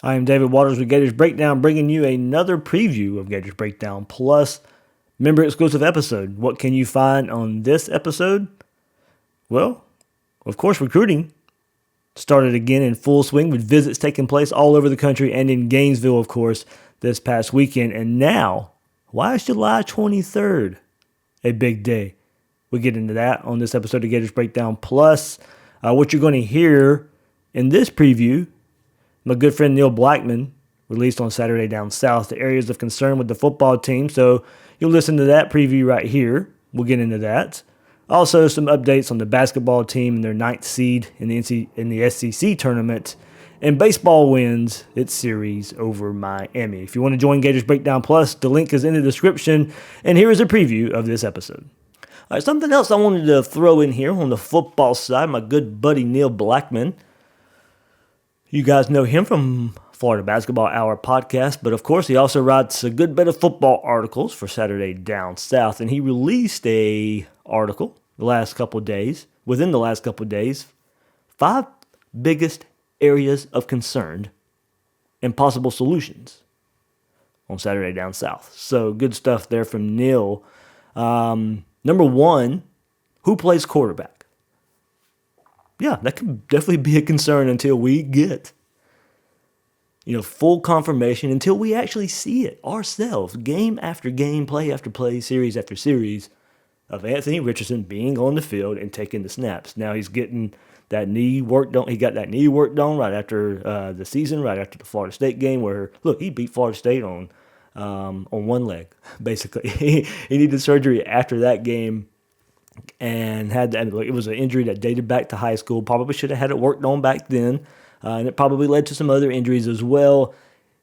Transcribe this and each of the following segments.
I am David Waters with Gators Breakdown, bringing you another preview of Gators Breakdown Plus member exclusive episode. What can you find on this episode? Well, of course, recruiting started again in full swing with visits taking place all over the country and in Gainesville, of course, this past weekend. And now, why is July 23rd a big day? We'll get into that on this episode of Gators Breakdown Plus. What you're going to hear in this preview, my good friend Neil Blackmon released on Saturday Down South the areas of concern with the football team. So you'll listen to that preview right here. We'll get into that. Also, some updates on the basketball team and their 9th seed in the SEC tournament. And baseball wins its series over Miami. If you want to join Gators Breakdown Plus, the link is in the description. And here is a preview of this episode. All right, something else I wanted to throw in here on the football side, my good buddy Neil Blackmon. You guys know him from Florida Basketball Hour podcast, but of course he also writes a good bit of football articles for Saturday Down South, and he released a article within the last couple of days, 5 biggest areas of concern and possible solutions on Saturday Down South. So good stuff there from Neil. Number 1, who plays quarterback? Yeah, that could definitely be a concern until we get, full confirmation, until we actually see it ourselves, game after game, play after play, series after series, of Anthony Richardson being on the field and taking the snaps. Now he's getting that knee work done. He got that knee work done right after the season, right after the Florida State game, where he beat Florida State on one leg, basically. He needed surgery after that game. And it was an injury that dated back to high school. Probably should have had it worked on back then. And it probably led to some other injuries as well.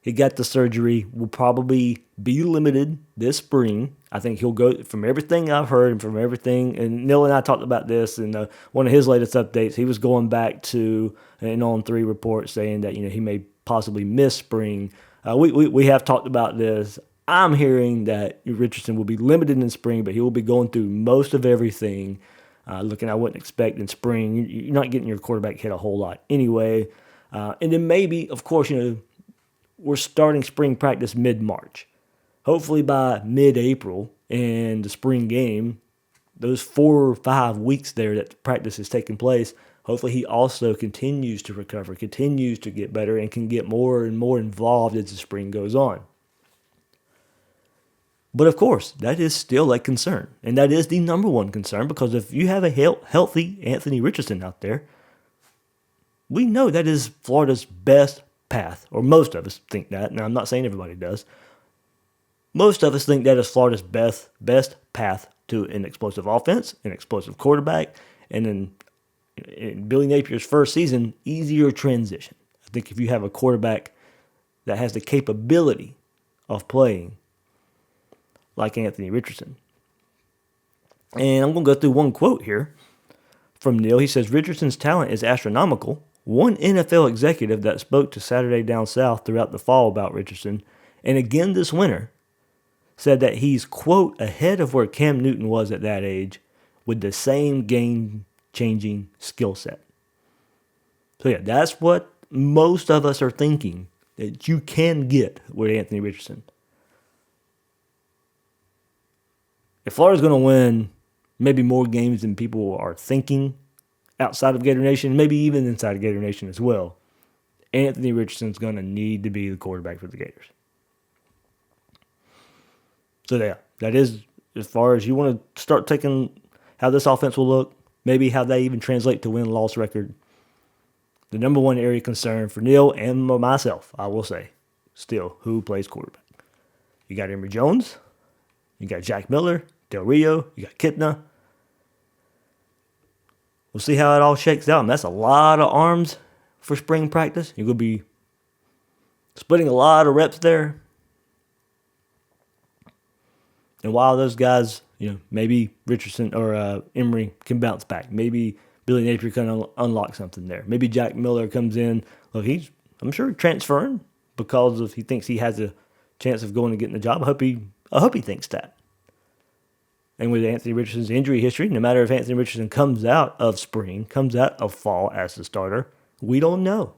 He got the surgery. Will probably be limited this spring. I think he'll go, from everything I've heard and from everything, and Neil and I talked about this in one of his latest updates. He was going back to an On3 report saying that he may possibly miss spring. We have talked about this. I'm hearing that Richardson will be limited in spring, but he will be going through most of everything. I wouldn't expect in spring. You're not getting your quarterback hit a whole lot anyway. And then maybe, of course, we're starting spring practice mid-March. Hopefully by mid-April and the spring game, those 4 or 5 weeks there that practice is taking place, hopefully he also continues to recover, continues to get better, and can get more and more involved as the spring goes on. But of course, that is still a concern. And that is the number one concern, because if you have a healthy Anthony Richardson out there, we know that is Florida's best path, or most of us think that. Now, I'm not saying everybody does. Most of us think that is Florida's best path to an explosive offense, an explosive quarterback, and then in Billy Napier's first season, easier transition. I think if you have a quarterback that has the capability of playing like Anthony Richardson. And I'm going to go through one quote here from Neil. He says, Richardson's talent is astronomical. One NFL executive that spoke to Saturday Down South throughout the fall about Richardson, and again this winter, said that he's, quote, ahead of where Cam Newton was at that age with the same game-changing skill set. So yeah, that's what most of us are thinking that you can get with Anthony Richardson. If Florida's going to win maybe more games than people are thinking outside of Gator Nation, maybe even inside of Gator Nation as well, Anthony Richardson's going to need to be the quarterback for the Gators. So yeah, that is as far as you want to start taking how this offense will look, maybe how they even translate to win-loss record. The number one area of concern for Neil and myself, I will say, still, who plays quarterback. You got Emory Jones. You got Jack Miller, Del Rio, you got Kitna. We'll see how it all shakes out. And that's a lot of arms for spring practice. You're going to be splitting a lot of reps there. And while those guys, maybe Richardson or Emory can bounce back. Maybe Billy Napier can unlock something there. Maybe Jack Miller comes in. Look, I'm sure, transferring because he thinks he has a chance of going and getting the job. I hope he thinks that. And with Anthony Richardson's injury history, no matter if Anthony Richardson comes out of spring, comes out of fall as the starter, we don't know.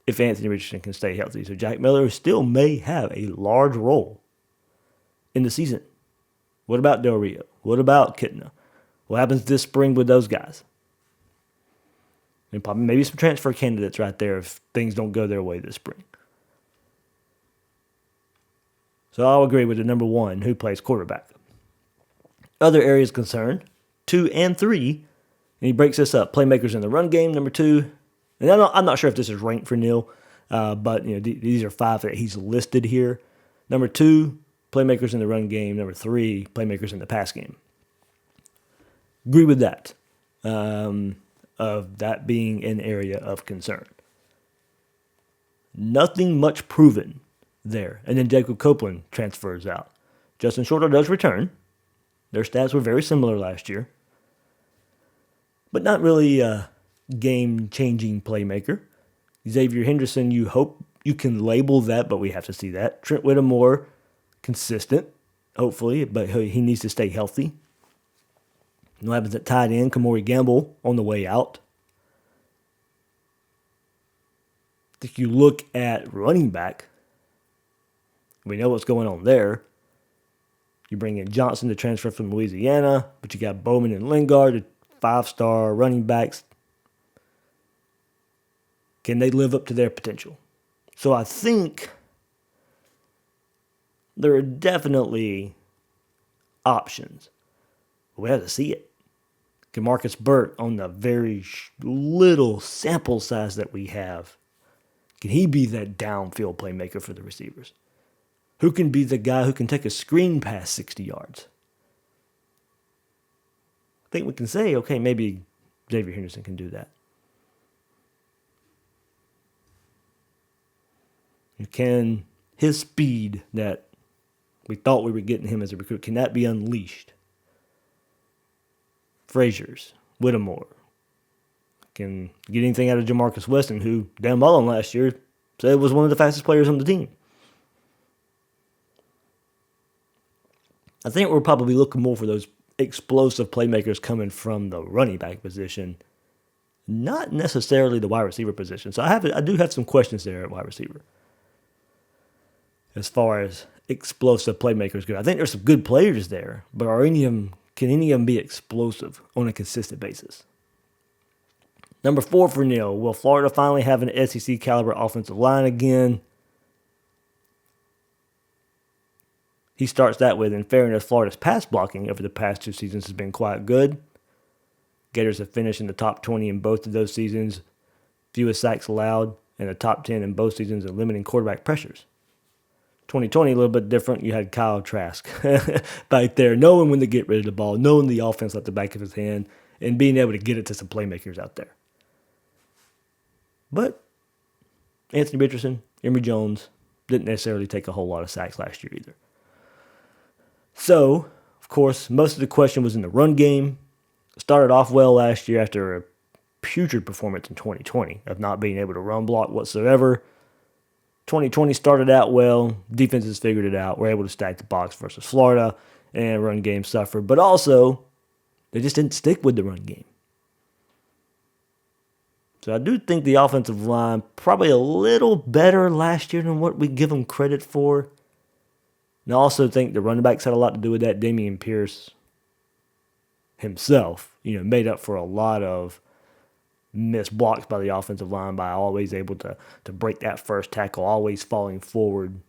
if Anthony Richardson can stay healthy. So Jack Miller still may have a large role in the season. What about Del Rio? What about Kitna? What happens this spring with those guys? And probably maybe some transfer candidates right there if things don't go their way this spring. So I'll agree with the number one, who plays quarterback. Other areas concerned, 2 and 3, and he breaks this up. Playmakers in the run game, number 2. And I'm not sure if this is ranked for Neil, but these are 5 that he's listed here. Number 2, playmakers in the run game. Number 3, playmakers in the pass game. Agree with that, of that being an area of concern. Nothing much proven there. And then Jacob Copeland transfers out. Justin Shorter does return. Their stats were very similar last year, but not really a game-changing playmaker. Xavier Henderson, you hope you can label that, but we have to see that. Trent Whittemore, consistent, hopefully, but he needs to stay healthy. What happens at tight end? Kamori Gamble on the way out. If you look at running back, we know what's going on there. You bring in Johnson to transfer from Louisiana, but you got Bowman and Lingard, the 5-star running backs. Can they live up to their potential? So I think there are definitely options. We have to see it. Can Marcus Burt, on the very little sample size that we have, can he be that downfield playmaker for the receivers? Who can be the guy who can take a screen past 60 yards? I think we can say, okay, maybe Xavier Henderson can do that. Can his speed that we thought we were getting him as a recruit, can that be unleashed? Frazier's, Whittemore, can get anything out of Jamarcus Weston, who Dan Mullen last year said was one of the fastest players on the team. I think we're probably looking more for those explosive playmakers coming from the running back position, not necessarily the wide receiver position. So I do have some questions there at wide receiver as far as explosive playmakers go. I think there's some good players there, but can any of them be explosive on a consistent basis? Number 4 for Neil. Will Florida finally have an SEC caliber offensive line again? He starts that with, in fairness, Florida's pass blocking over the past 2 seasons has been quite good. Gators have finished in the top 20 in both of those seasons. Fewest sacks allowed, and the top 10 in both seasons in limiting quarterback pressures. 2020, a little bit different. You had Kyle Trask back there, knowing when to get rid of the ball, knowing the offense at the back of his hand, and being able to get it to some playmakers out there. But Anthony Richardson, Emory Jones, didn't necessarily take a whole lot of sacks last year either. So, of course, most of the question was in the run game. Started off well last year after a putrid performance in 2020 of not being able to run block whatsoever. 2020 started out well. Defenses figured it out. Were able to stack the box versus Florida, and run game suffered. But also, they just didn't stick with the run game. So I do think the offensive line probably a little better last year than what we give them credit for. And I also think the running backs had a lot to do with that. Damian Pierce himself, made up for a lot of missed blocks by the offensive line by always able to break that first tackle, always falling forward.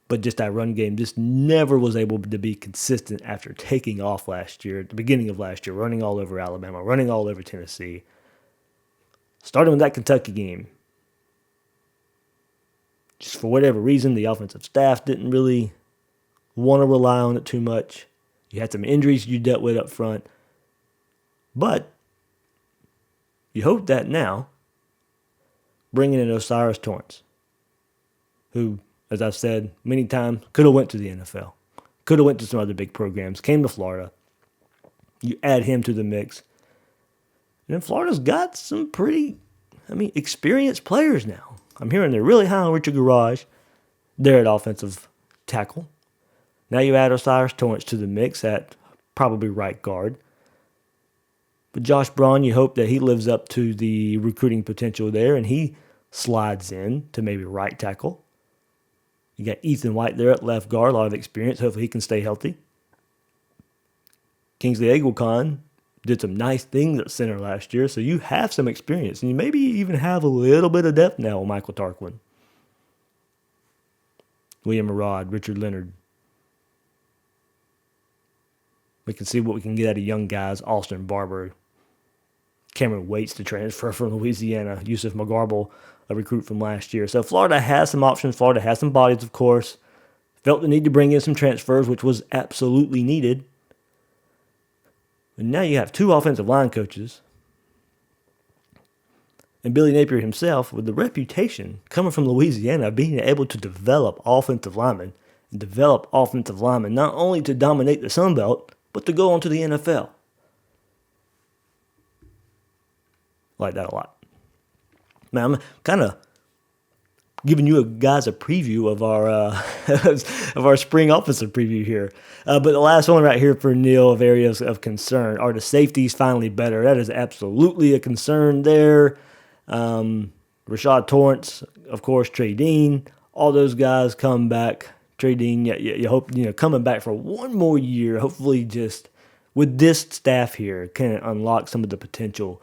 But just that run game just never was able to be consistent after taking off last year, at the beginning of last year, running all over Alabama, running all over Tennessee. Starting with that Kentucky game, just for whatever reason, the offensive staff didn't really want to rely on it too much. You had some injuries you dealt with up front. But you hope that now, bringing in Osiris Torrance, who, as I've said many times, could have went to the NFL, could have went to some other big programs, came to Florida. You add him to the mix. And then Florida's got some pretty, experienced players now. I'm hearing they're really high on Richard Garage. They're at offensive tackle. Now you add Osiris Torrance to the mix at probably right guard. But Josh Braun, you hope that he lives up to the recruiting potential there and he slides in to maybe right tackle. You got Ethan White there at left guard, a lot of experience. Hopefully he can stay healthy. Kingsley Eaglecon did some nice things at center last year, so you have some experience. And you maybe even have a little bit of depth now with Michael Tarquin. William Arad, Richard Leonard. We can see what we can get out of young guys. Austin Barber, Cameron Waits to transfer from Louisiana, Yusuf McGarble, a recruit from last year. So Florida has some options. Florida has some bodies, of course. Felt the need to bring in some transfers, which was absolutely needed. And now you have 2 offensive line coaches. And Billy Napier himself, with the reputation coming from Louisiana, being able to develop offensive linemen. And develop offensive linemen not only to dominate the Sun Belt, but to go on to the NFL. Like that a lot. Now, I'm kind of giving you guys a preview of our of our spring offensive preview here. But the last one right here for Neil of areas of concern. Are the safeties finally better? That is absolutely a concern there. Rashad Torrance, of course, Trey Dean, all those guys come back. Trey Dean, you hope, coming back for one more year, hopefully just with this staff here, can unlock some of the potential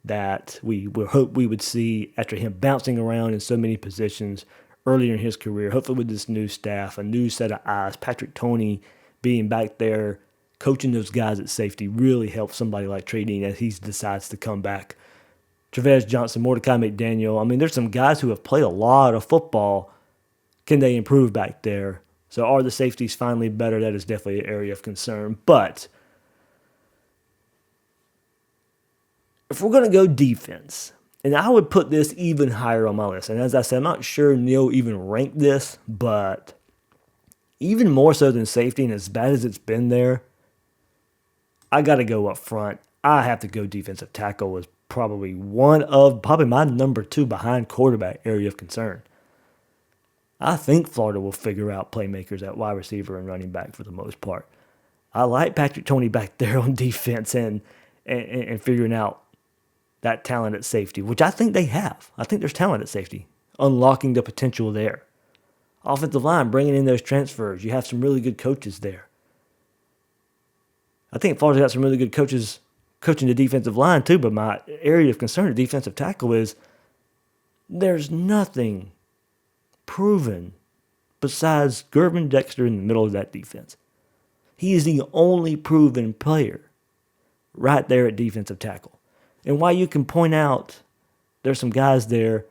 that we would hope we would see after him bouncing around in so many positions earlier in his career. Hopefully with this new staff, a new set of eyes, Patrick Toney being back there, coaching those guys at safety really helps somebody like Trey Dean as he decides to come back. Trevez Johnson, Mordecai McDaniel. I mean, there's some guys who have played a lot of football. Can they improve back there? So are the safeties finally better? That is definitely an area of concern. But if we're going to go defense, and I would put this even higher on my list. And as I said, I'm not sure Neil even ranked this, but even more so than safety, and as bad as it's been there, I got to go up front. I have to go defensive tackle as probably my number 2 behind quarterback area of concern. I think Florida will figure out playmakers at wide receiver and running back for the most part. I like Patrick Toney back there on defense and figuring out that talent at safety, which I think they have. I think there's talent at safety, unlocking the potential there. Offensive line, bringing in those transfers. You have some really good coaches there. I think Florida's got some really good coaches coaching the defensive line too, but my area of concern at defensive tackle is there's nothing proven besides Gervin Dexter in the middle of that defense. He is the only proven player right there at defensive tackle. And while you can point out there's some guys there,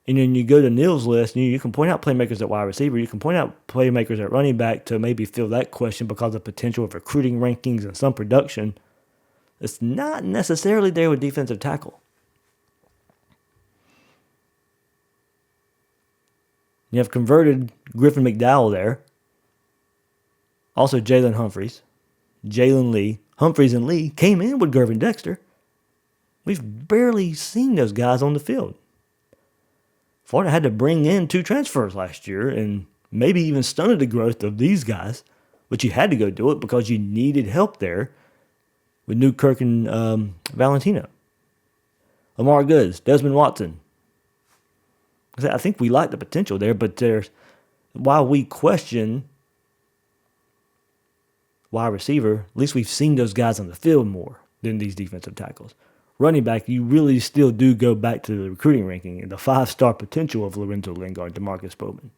and then you go to Neil's list, and you can point out playmakers at wide receiver, you can point out playmakers at running back to maybe fill that question because of potential of recruiting rankings and some production. It's not necessarily there with defensive tackle. You have converted Griffin McDowell there. Also Jalen Humphreys, Jalen Lee. Humphreys and Lee came in with Gervin Dexter. We've barely seen those guys on the field. Florida had to bring in 2 transfers last year and maybe even stunted the growth of these guys, but you had to go do it because you needed help there with Newkirk and Valentino. Lamar Goods, Desmond Watson. I think we like the potential there, but while we question wide receiver, at least we've seen those guys on the field more than these defensive tackles. Running back, you really still do go back to the recruiting ranking and the 5-star potential of Lorenzo Lingard, DeMarcus Bowman.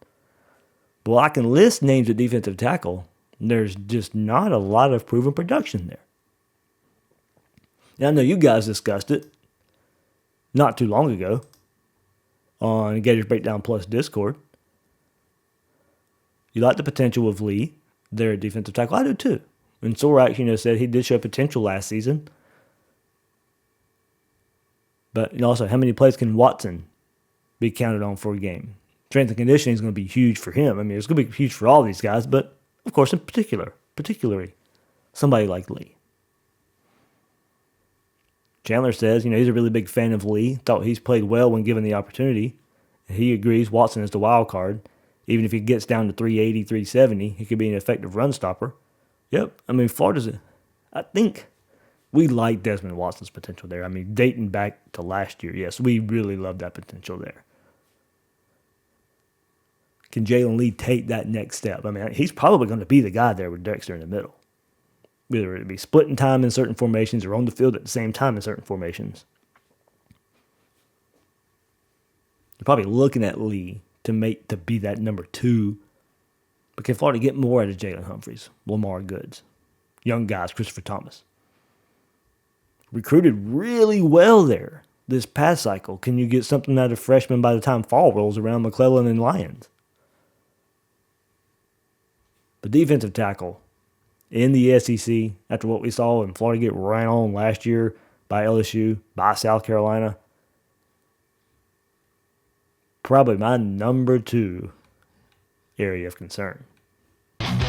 But while I can list names at defensive tackle, there's just not a lot of proven production there. Now, I know you guys discussed it not too long ago on Gators Breakdown Plus Discord. You like the potential of Lee, their defensive tackle. I do too. And Sorak, said he did show potential last season. But also, how many plays can Watson be counted on for a game? Strength and conditioning is going to be huge for him. I mean, it's going to be huge for all these guys, but of course, particularly somebody like Lee. Chandler says, he's a really big fan of Lee. Thought he's played well when given the opportunity. He agrees Watson is the wild card. Even if he gets down to 380, 370, he could be an effective run stopper. Yep. I mean, I think we like Desmond Watson's potential there. I mean, dating back to last year, yes, we really love that potential there. Can Jalen Lee take that next step? I mean, he's probably going to be the guy there with Dexter in the middle. Whether it be splitting time in certain formations or on the field at the same time in certain formations. You're probably looking at Lee to be that number 2. But can Florida get more out of Jalen Humphreys, Lamar Goods, young guys, Christopher Thomas? Recruited really well there this past cycle. Can you get something out of freshmen by the time fall rolls around, McClellan and Lyons? The defensive tackle in the SEC, after what we saw in Florida get ran on last year by LSU, by South Carolina, probably my number 2 area of concern.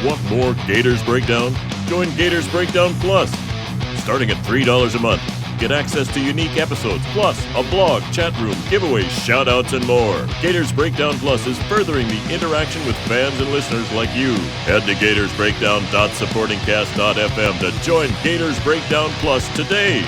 Want more Gators Breakdown? Join Gators Breakdown Plus. Starting at $3 a month, get access to unique episodes, plus a blog, chat room, giveaways, shout-outs, and more. Gators Breakdown Plus is furthering the interaction with fans and listeners like you. Head to gatorsbreakdown.supportingcast.fm to join Gators Breakdown Plus today.